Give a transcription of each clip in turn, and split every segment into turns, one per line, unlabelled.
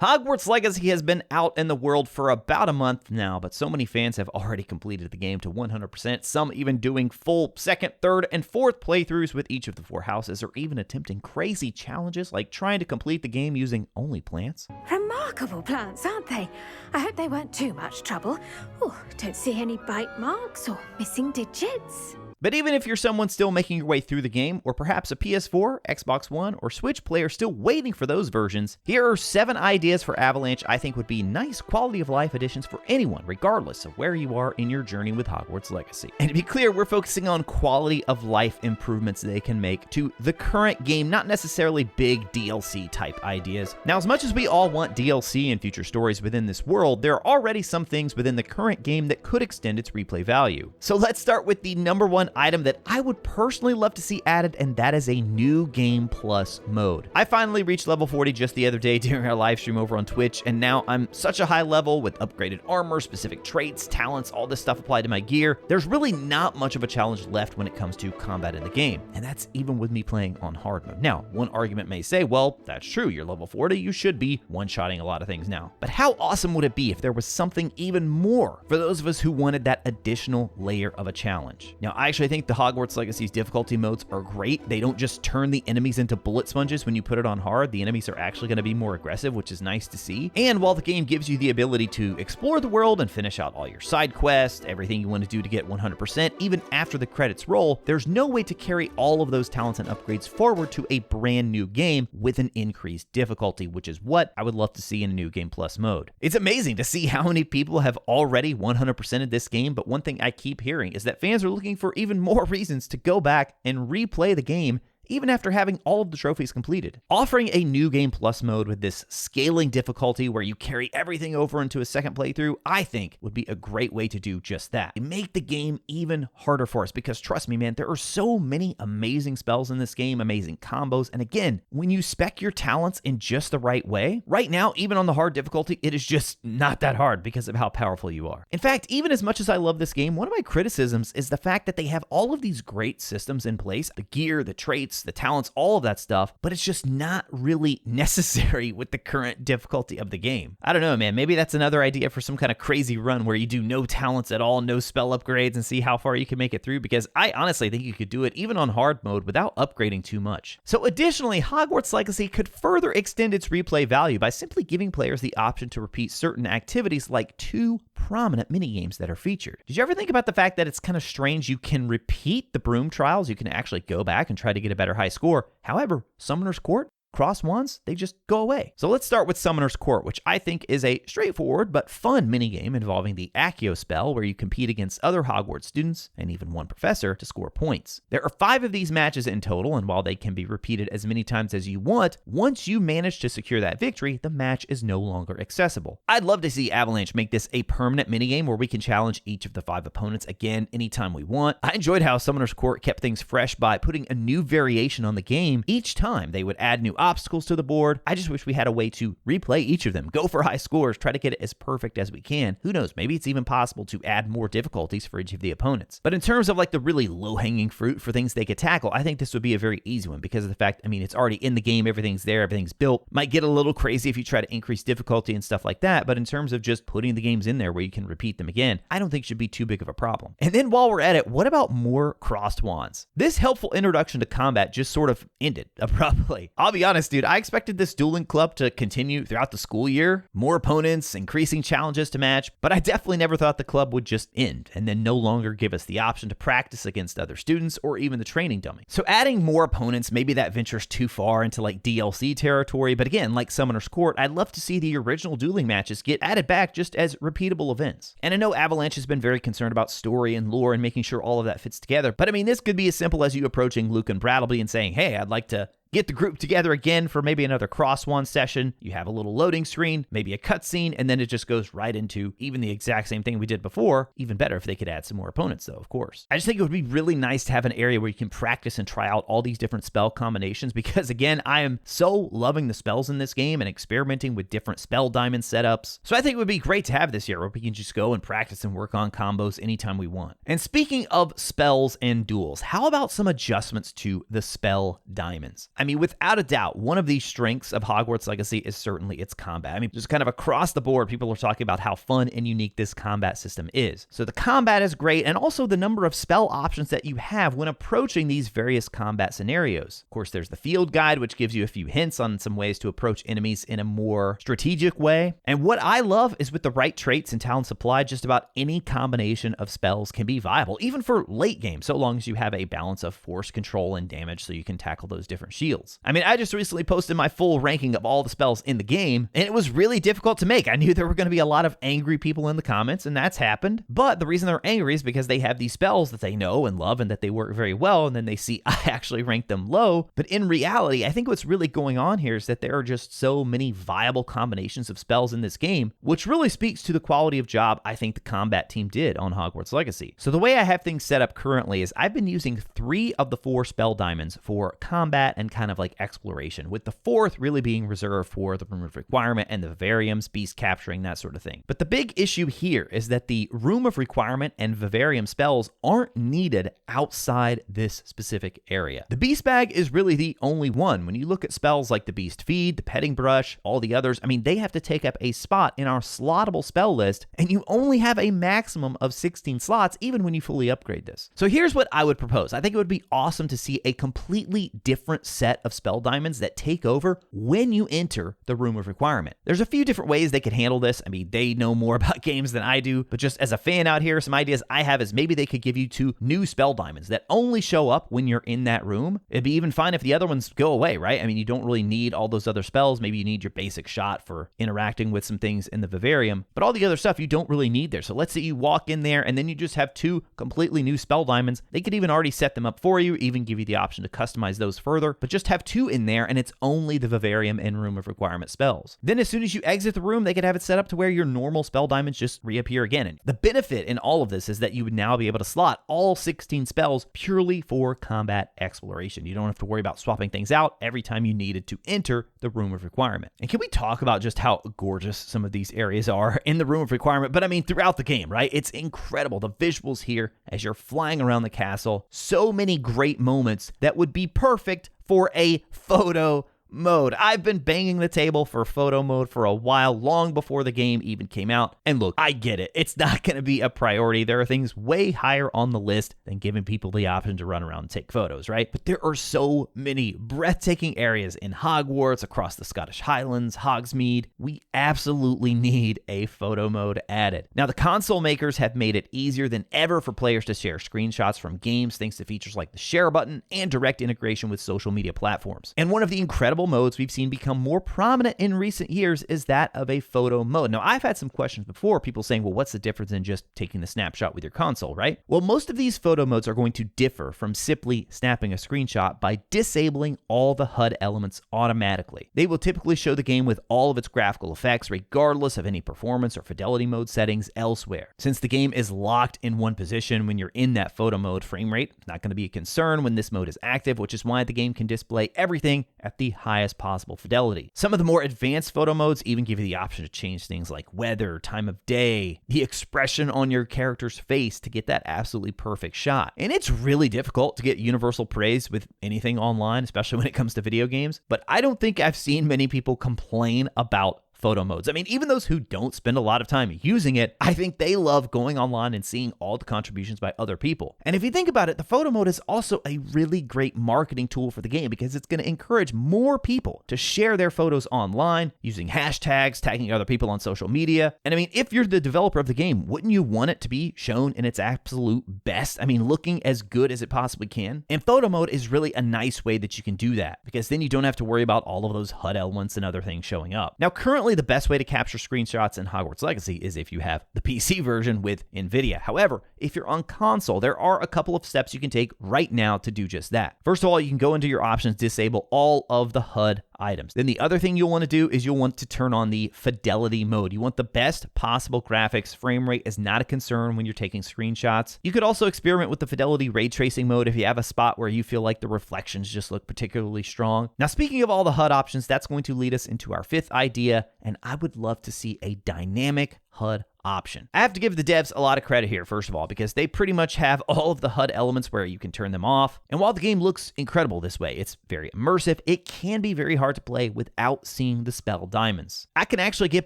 Hogwarts Legacy has been out in the world for about a month now, but so many fans have already completed the game to 100%, some even doing full second, third, and fourth playthroughs with each of the 4 houses, or even attempting crazy challenges like trying to complete the game using only plants.
Remarkable plants, aren't they? I hope they weren't too much trouble. Oh, don't see any bite marks or missing digits.
But even if you're someone still making your way through the game, or perhaps a PS4, Xbox One, or Switch player still waiting for those versions, here are 7 ideas for Avalanche I think would be nice quality of life additions for anyone, regardless of where you are in your journey with Hogwarts Legacy. And to be clear, we're focusing on quality of life improvements they can make to the current game, not necessarily big DLC type ideas. Now, as much as we all want DLC and future stories within this world, there are already some things within the current game that could extend its replay value. So let's start with the number 1 item that I would personally love to see added, and that is a new game plus mode. I finally reached level 40 just the other day during our live stream over on Twitch, and now I'm such a high level with upgraded armor, specific traits, talents, all this stuff applied to my gear. There's really not much of a challenge left when it comes to combat in the game, and that's even with me playing on hard mode. Now, one argument may say, well, that's true, you're level 40, you should be one-shotting a lot of things now. But how awesome would it be if there was something even more for those of us who wanted that additional layer of a challenge? Now, I actually think the Hogwarts Legacy's difficulty modes are great. They don't just turn the enemies into bullet sponges when you put it on hard. The enemies are actually going to be more aggressive, which is nice to see. And while the game gives you the ability to explore the world and finish out all your side quests, everything you want to do to get 100%, even after the credits roll, there's no way to carry all of those talents and upgrades forward to a brand new game with an increased difficulty, which is what I would love to see in a new Game Plus mode. It's amazing to see how many people have already 100%ed this game, but one thing I keep hearing is that fans are looking for even more reasons to go back and replay the game even after having all of the trophies completed. Offering a new Game Plus mode with this scaling difficulty where you carry everything over into a second playthrough, I think would be a great way to do just that. Make the game even harder for us, because trust me, man, there are so many amazing spells in this game, amazing combos, and again, when you spec your talents in just the right way, right now, even on the hard difficulty, it is just not that hard because of how powerful you are. In fact, even as much as I love this game, one of my criticisms is the fact that they have all of these great systems in place, the gear, the traits, the talents, all of that stuff, but it's just not really necessary with the current difficulty of the game. I don't know, man, maybe that's another idea for some kind of crazy run where you do no talents at all, no spell upgrades, and see how far you can make it through, because I honestly think you could do it even on hard mode without upgrading too much. So additionally, Hogwarts Legacy could further extend its replay value by simply giving players the option to repeat certain activities like 2 prominent minigames that are featured. Did you ever think about the fact that it's kind of strange you can repeat the broom trials? You can actually go back and try to get a better high score. However, Summoner's Court, cross wands, they just go away. So let's start with Summoner's Court, which I think is a straightforward but fun minigame involving the Accio spell, where you compete against other Hogwarts students and even one professor to score points. There are 5 of these matches in total, and while they can be repeated as many times as you want, once you manage to secure that victory, the match is no longer accessible. I'd love to see Avalanche make this a permanent minigame where we can challenge each of the 5 opponents again anytime we want. I enjoyed how Summoner's Court kept things fresh by putting a new variation on the game each time. They would add new obstacles to the board. I just wish we had a way to replay each of them, go for high scores, try to get it as perfect as we can. Who knows, maybe it's even possible to add more difficulties for each of the opponents. But in terms of like the really low-hanging fruit for things they could tackle, I think this would be a very easy one because of the fact, I mean, it's already in the game, everything's there, everything's built. Might get a little crazy if you try to increase difficulty and stuff like that, but in terms of just putting the games in there where you can repeat them again, I don't think it should be too big of a problem. And then while we're at it, what about more crossed wands? This helpful introduction to combat just sort of ended abruptly. I'll be honest, dude, I expected this dueling club to continue throughout the school year, more opponents, increasing challenges to match, but I definitely never thought the club would just end and then no longer give us the option to practice against other students or even the training dummy. So adding more opponents, maybe that ventures too far into like DLC territory, but again, like Summoner's Court, I'd love to see the original dueling matches get added back just as repeatable events. And I know Avalanche has been very concerned about story and lore and making sure all of that fits together, but I mean, this could be as simple as you approaching Luke and Brattleby and saying, hey, I'd like to get the group together again for maybe another cross-wand session. You have a little loading screen, maybe a cutscene, and then it just goes right into even the exact same thing we did before. Even better if they could add some more opponents, though, of course. I just think it would be really nice to have an area where you can practice and try out all these different spell combinations because, again, I am so loving the spells in this game and experimenting with different spell diamond setups. So I think it would be great to have this here where we can just go and practice and work on combos anytime we want. And speaking of spells and duels, how about some adjustments to the spell diamonds? I mean, without a doubt, one of the strengths of Hogwarts Legacy is certainly its combat. I mean, just kind of across the board, people are talking about how fun and unique this combat system is. So the combat is great, and also the number of spell options that you have when approaching these various combat scenarios. Of course, there's the field guide, which gives you a few hints on some ways to approach enemies in a more strategic way. And what I love is with the right traits and talent supply, just about any combination of spells can be viable, even for late game, so long as you have a balance of force control and damage so you can tackle those different shields. I mean, I just recently posted my full ranking of all the spells in the game, and it was really difficult to make. I knew there were going to be a lot of angry people in the comments, and that's happened. But the reason they're angry is because they have these spells that they know and love and that they work very well, and then they see I actually rank them low. But in reality, I think what's really going on here is that there are just so many viable combinations of spells in this game, which really speaks to the quality of job I think the combat team did on Hogwarts Legacy. So the way I have things set up currently is I've been using 3 of the 4 spell diamonds for combat and kind of like exploration, with the 4th really being reserved for the Room of Requirement and the Vivariums, beast capturing, that sort of thing. But the big issue here is that the Room of Requirement and Vivarium spells aren't needed outside this specific area. The Beast Bag is really the only one. When you look at spells like the Beast Feed, the Petting Brush, all the others, I mean, they have to take up a spot in our slottable spell list, and you only have a maximum of 16 slots even when you fully upgrade this. So here's what I would propose. I think it would be awesome to see a completely different set of spell diamonds that take over when you enter the Room of Requirement. There's a few different ways they could handle this. I mean, they know more about games than I do, but just as a fan out here, some ideas I have is maybe they could give you 2 new spell diamonds that only show up when you're in that room. It'd be even fine if the other ones go away, right? I mean, you don't really need all those other spells. Maybe you need your basic shot for interacting with some things in the Vivarium, but all the other stuff you don't really need there. So let's say you walk in there and then you just have 2 completely new spell diamonds. They could even already set them up for you, even give you the option to customize those further, but just have 2 in there and it's only the Vivarium and Room of Requirement spells. Then as soon as you exit the room, they could have it set up to where your normal spell diamonds just reappear again. And the benefit in all of this is that you would now be able to slot all 16 spells purely for combat exploration. You don't have to worry about swapping things out every time you needed to enter the Room of Requirement. And can we talk about just how gorgeous some of these areas are in the Room of Requirement, but I mean throughout the game, right? It's incredible. The visuals here as you're flying around the castle, so many great moments that would be perfect for a photo mode. I've been banging the table for photo mode for a while, long before the game even came out. And look, I get it. It's not going to be a priority. There are things way higher on the list than giving people the option to run around and take photos, right? But there are so many breathtaking areas in Hogwarts, across the Scottish Highlands, Hogsmeade. We absolutely need a photo mode added. Now, the console makers have made it easier than ever for players to share screenshots from games thanks to features like the share button and direct integration with social media platforms. And one of the incredible modes we've seen become more prominent in recent years is that of a photo mode. Now, I've had some questions before, people saying, well, what's the difference in just taking the snapshot with your console, right? Well, most of these photo modes are going to differ from simply snapping a screenshot by disabling all the HUD elements automatically. They will typically show the game with all of its graphical effects, regardless of any performance or fidelity mode settings elsewhere. Since the game is locked in one position when you're in that photo mode, frame rate is not going to be a concern when this mode is active, which is why the game can display everything at the highest possible fidelity. Some of the more advanced photo modes even give you the option to change things like weather, time of day, the expression on your character's face to get that absolutely perfect shot. And it's really difficult to get universal praise with anything online, especially when it comes to video games, but I don't think I've seen many people complain about photo modes. I mean, even those who don't spend a lot of time using it, I think they love going online and seeing all the contributions by other people. And if you think about it, the photo mode is also a really great marketing tool for the game because it's going to encourage more people to share their photos online using hashtags, tagging other people on social media. And I mean, if you're the developer of the game, wouldn't you want it to be shown in its absolute best? I mean, looking as good as it possibly can. And photo mode is really a nice way that you can do that because then you don't have to worry about all of those HUD elements and other things showing up. Now, currently, the best way to capture screenshots in Hogwarts Legacy is if you have the PC version with NVIDIA. However, if you're on console, there are a couple of steps you can take right now to do just that. First of all, you can go into your options, disable all of the HUD items. Then the other thing you'll want to do is you'll want to turn on the fidelity mode. You want the best possible graphics. Frame rate is not a concern when you're taking screenshots. You could also experiment with the fidelity ray tracing mode if you have a spot where you feel like the reflections just look particularly strong. Now, speaking of all the HUD options, that's going to lead us into our 5th idea, and I would love to see a dynamic HUD option. I have to give the devs a lot of credit here, first of all, because they pretty much have all of the HUD elements where you can turn them off. And while the game looks incredible this way, it's very immersive, it can be very hard to play without seeing the spell diamonds. I can actually get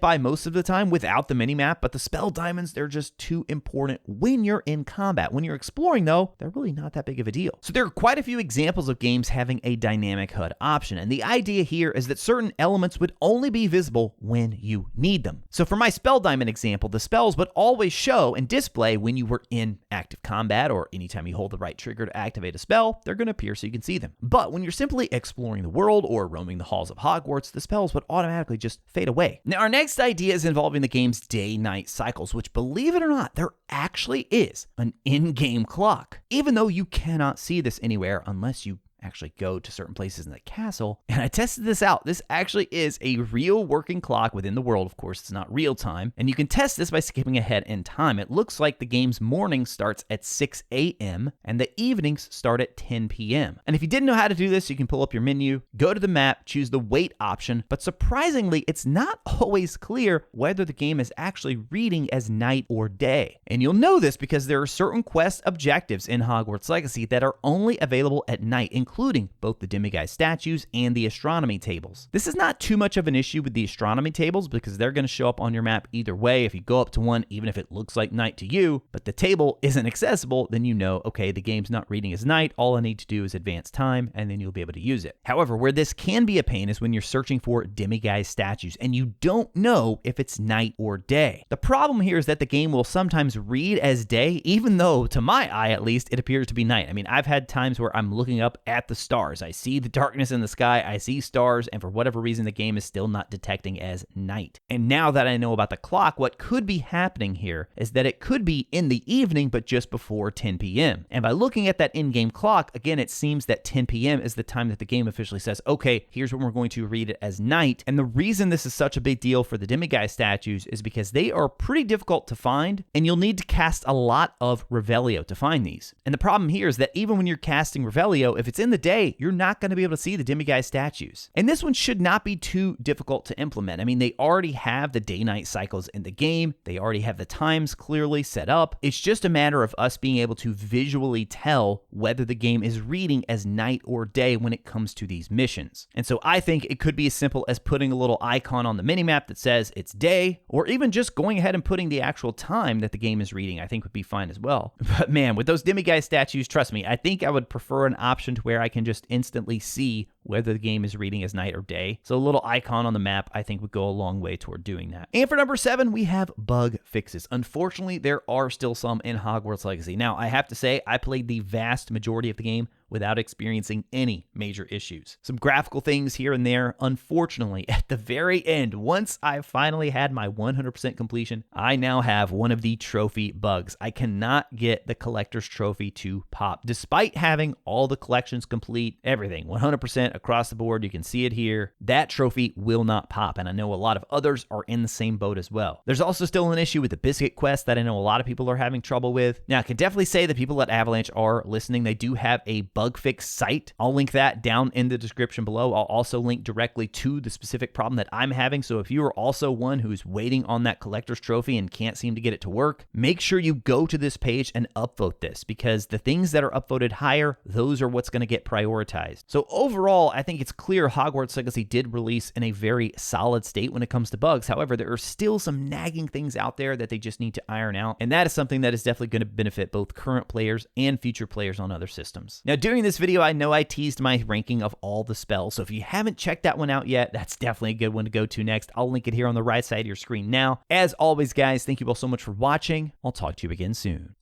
by most of the time without the minimap, but the spell diamonds, they're just too important when you're in combat. When you're exploring, though, they're really not that big of a deal. So there are quite a few examples of games having a dynamic HUD option, and the idea here is that certain elements would only be visible when you need them. So for my spell diamond example, the spells would always show and display when you were in active combat, or anytime you hold the right trigger to activate a spell, they're going to appear so you can see them. But when you're simply exploring the world or roaming the halls of Hogwarts, the spells would automatically just fade away. Now, our next idea is involving the game's day-night cycles, which, believe it or not, there actually is an in-game clock, even though you cannot see this anywhere unless you actually go to certain places in the castle. And I tested this out. This actually is a real working clock within the world. Of course, it's not real time. And you can test this by skipping ahead in time. It looks like the game's morning starts at 6 a.m. and the evenings start at 10 p.m. And if you didn't know how to do this, you can pull up your menu, go to the map, choose the wait option. But surprisingly, it's not always clear whether the game is actually reading as night or day. And you'll know this because there are certain quest objectives in Hogwarts Legacy that are only available at night, including both the demiguise statues and the astronomy tables. This is not too much of an issue with the astronomy tables because they're going to show up on your map either way if you go up to one, even if it looks like night to you, but the table isn't accessible, then you know, okay, the game's not reading as night, all I need to do is advance time, and then you'll be able to use it. However, where this can be a pain is when you're searching for demiguise statues, and you don't know if it's night or day. The problem here is that the game will sometimes read as day, even though, to my eye at least, it appears to be night. I mean, I've had times where I'm looking up at the stars. I see the darkness in the sky, I see stars, and for whatever reason, the game is still not detecting as night. And now that I know about the clock, what could be happening here is that it could be in the evening, but just before 10 p.m. And by looking at that in-game clock, again, it seems that 10 p.m. is the time that the game officially says, okay, here's when we're going to read it as night. And the reason this is such a big deal for the demiguise statues is because they are pretty difficult to find, and you'll need to cast a lot of Revelio to find these. And the problem here is that even when you're casting Revelio, if it's in the day, you're not going to be able to see the demiguise statues. And this one should not be too difficult to implement. I mean, they already have the day-night cycles in the game. They already have the times clearly set up. It's just a matter of us being able to visually tell whether the game is reading as night or day when it comes to these missions. And so I think it could be as simple as putting a little icon on the minimap that says it's day, or even just going ahead and putting the actual time that the game is reading, I think would be fine as well. But man, with those demiguise statues, trust me, I think I would prefer an option to where I can just instantly see whether the game is reading as night or day. So a little icon on the map, I think, would go a long way toward doing that. And for number 7, we have bug fixes. Unfortunately, there are still some in Hogwarts Legacy. Now, I have to say, I played the vast majority of the game without experiencing any major issues. Some graphical things here and there. Unfortunately, at the very end, once I finally had my 100% completion, I now have one of the trophy bugs. I cannot get the collector's trophy to pop, despite having all the collections complete, everything, 100% across the board. You can see it here. That trophy will not pop, and I know a lot of others are in the same boat as well. There's also still an issue with the biscuit quest that I know a lot of people are having trouble with. Now, I can definitely say that people at Avalanche are listening. They do have a bug fix site. I'll link that down in the description below. I'll also link directly to the specific problem that I'm having. So if you are also one who's waiting on that collector's trophy and can't seem to get it to work, make sure you go to this page and upvote this, because the things that are upvoted higher, those are what's going to get prioritized. So overall, I think it's clear Hogwarts Legacy did release in a very solid state when it comes to bugs. However, there are still some nagging things out there that they just need to iron out. And that is something that is definitely going to benefit both current players and future players on other systems. Now, during this video, I know I teased my ranking of all the spells, so if you haven't checked that one out yet, that's definitely a good one to go to next. I'll link it here on the right side of your screen now. As always, guys, thank you all so much for watching. I'll talk to you again soon.